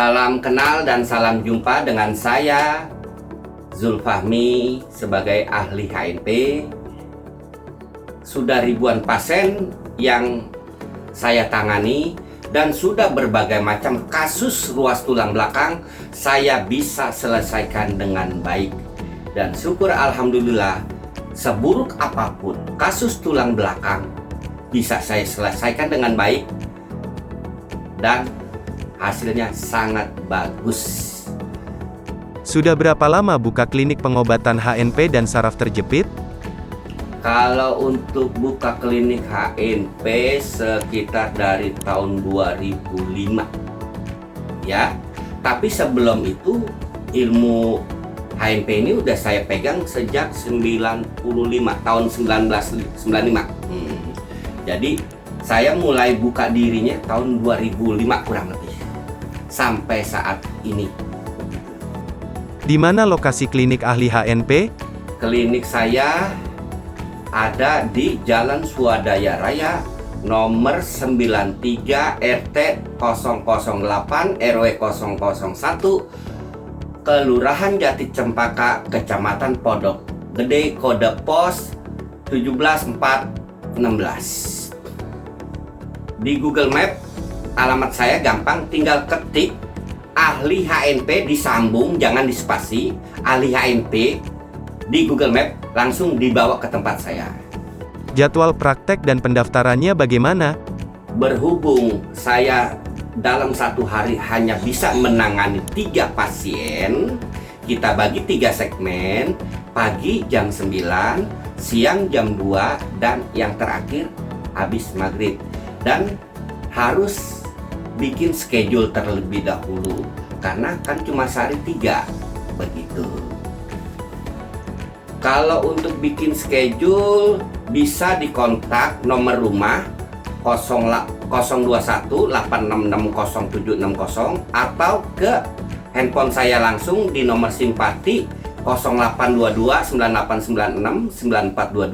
Salam kenal dan salam jumpa dengan saya Zulfahmi sebagai ahli HNP. Sudah ribuan pasien yang saya tangani dan sudah berbagai macam kasus ruas tulang belakang saya bisa selesaikan dengan baik. Dan syukur alhamdulillah, seburuk apapun kasus tulang belakang bisa saya selesaikan dengan baik dan hasilnya sangat bagus. Sudah berapa lama buka klinik pengobatan HNP dan saraf terjepit? Kalau untuk buka klinik HNP sekitar dari tahun 2005. Ya, tapi sebelum itu ilmu HNP ini udah saya pegang sejak 95, tahun 1995. Jadi saya mulai buka dirinya tahun 2005 kurang lebih. Sampai saat ini. Di mana lokasi klinik ahli HNP? Klinik saya ada di Jalan Swadaya Raya nomor 93 RT 008 RW 001 Kelurahan Jati Cempaka, Kecamatan Pondok Gede, kode pos 17416. Di Google Map alamat saya gampang, tinggal ketik ahli HNP disambung, jangan dispasi, ahli HNP di Google Map, langsung dibawa ke tempat saya. Jadwal praktek dan pendaftarannya bagaimana? Berhubung saya dalam satu hari hanya bisa menangani 3 pasien, kita bagi 3 segmen, pagi jam 9, siang jam 2, dan yang terakhir habis maghrib. Dan harus bikin schedule terlebih dahulu karena kan cuma sehari 3 begitu. Kalau untuk bikin schedule bisa dikontak nomor rumah 021-866-0760 atau ke handphone saya langsung di nomor simpati 0822-9896-9422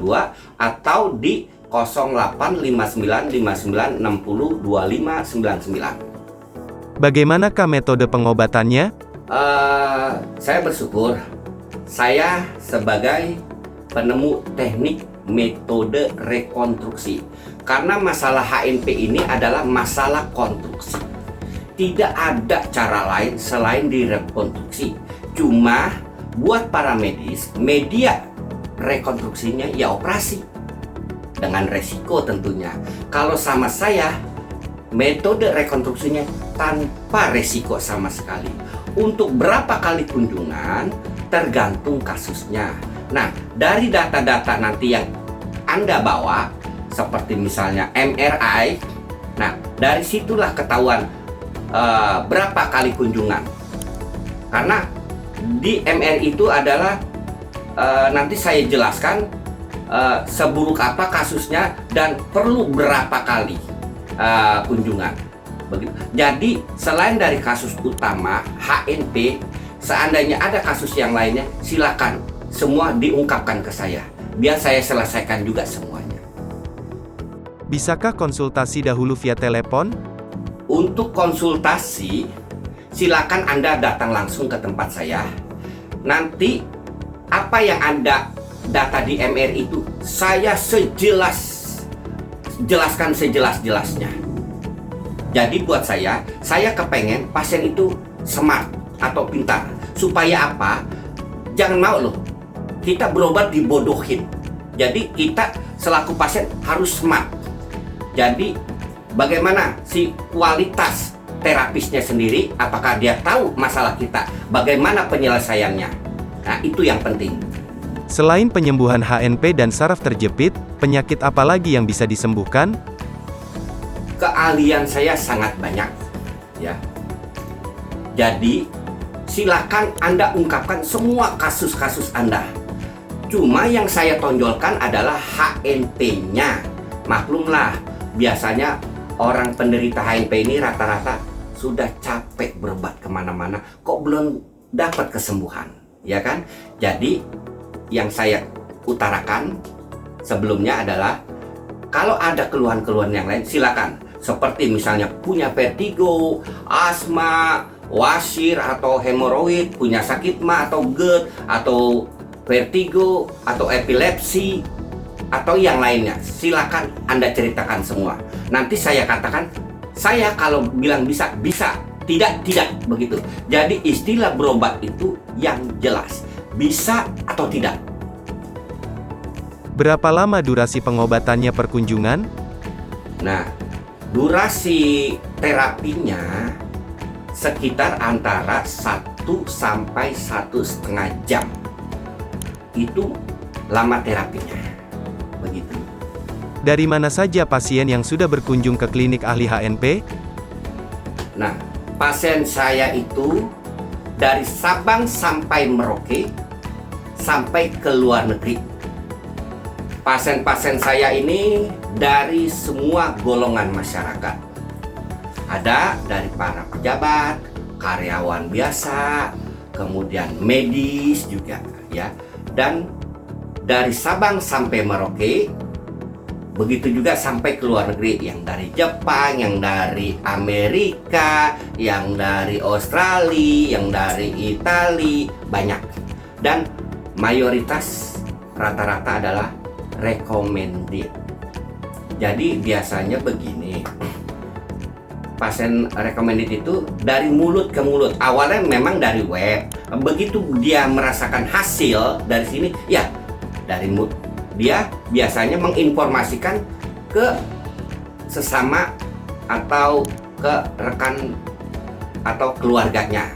atau di 085959602599. Bagaimanakah metode pengobatannya? Saya bersyukur saya sebagai penemu teknik metode rekonstruksi, karena masalah HNP ini adalah masalah konstruksi. Tidak ada cara lain selain direkonstruksi. Cuma buat para medis, media rekonstruksinya ya operasi dengan resiko tentunya. Kalau sama saya, metode rekonstruksinya tanpa resiko sama sekali. Untuk berapa kali kunjungan tergantung kasusnya. Nah, dari data-data nanti yang Anda bawa, seperti misalnya MRI, nah dari situlah ketahuan berapa kali kunjungan. Karena di MRI itu adalah nanti saya jelaskan seburuk apa kasusnya dan perlu berapa kali kunjungan. Begitu. Jadi selain dari kasus utama HNP, seandainya ada kasus yang lainnya, silakan semua diungkapkan ke saya, biar saya selesaikan juga semuanya. Bisakah konsultasi dahulu via telepon? Untuk konsultasi, silakan Anda datang langsung ke tempat saya. Nanti apa yang Anda data di MRI itu saya jelaskan sejelas-jelasnya. Jadi buat saya kepengen pasien itu smart atau pintar. Supaya apa? Jangan mau loh kita berobat dibodohin. Jadi kita selaku pasien harus smart. Jadi bagaimana si kualitas terapisnya sendiri, apakah dia tahu masalah kita, bagaimana penyelesaiannya. Nah, itu yang penting. Selain penyembuhan HNP dan saraf terjepit, penyakit apa lagi yang bisa disembuhkan? Keahlian saya sangat banyak, ya. Jadi silakan Anda ungkapkan semua kasus-kasus Anda. Cuma yang saya tonjolkan adalah HNP-nya. Maklumlah, biasanya orang penderita HNP ini rata-rata sudah capek berobat kemana-mana, kok belum dapat kesembuhan, ya kan? Jadi yang saya utarakan sebelumnya adalah kalau ada keluhan-keluhan yang lain silakan. Seperti misalnya punya vertigo, asma, wasir atau hemoroid, punya sakit mah atau GERD atau vertigo atau epilepsi atau yang lainnya. Silakan Anda ceritakan semua. Nanti saya katakan, saya kalau bilang bisa, bisa, tidak, begitu. Jadi istilah berobat itu yang jelas, bisa atau tidak. Berapa lama durasi pengobatannya per kunjungan? Nah, durasi terapinya sekitar antara 1 sampai 1,5 jam. Itu lama terapinya. Begitu. Dari mana saja pasien yang sudah berkunjung ke klinik ahli HNP? Nah, pasien saya itu dari Sabang sampai Merauke, sampai ke luar negeri. Pasien-pasien saya ini dari semua golongan masyarakat. Ada dari para pejabat, karyawan biasa, kemudian medis juga ya. Dan dari Sabang sampai Merauke, begitu juga sampai ke luar negeri, yang dari Jepang, yang dari Amerika, yang dari Australia, yang dari Italia, banyak. Dan mayoritas rata-rata adalah recommended. Jadi biasanya begini, pasien recommended itu dari mulut ke mulut. Awalnya memang dari web, begitu dia merasakan hasil dari sini, ya dari mulut. Dia biasanya menginformasikan ke sesama atau ke rekan atau keluarganya.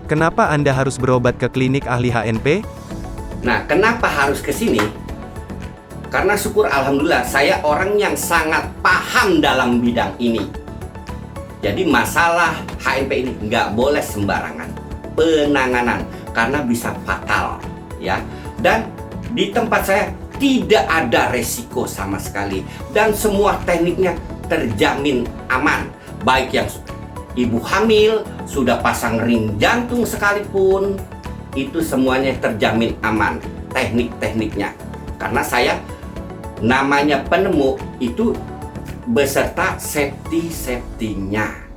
Kenapa Anda harus berobat ke klinik ahli HNP? Nah, kenapa harus ke sini? Karena syukur alhamdulillah saya orang yang sangat paham dalam bidang ini. Jadi masalah HNP ini nggak boleh sembarangan penanganan karena bisa fatal ya. Dan di tempat saya tidak ada resiko sama sekali dan semua tekniknya terjamin aman. Baik yang ibu hamil, sudah pasang ring jantung sekalipun, itu semuanya terjamin aman teknik-tekniknya. Karena saya namanya penemu itu beserta safety-nya.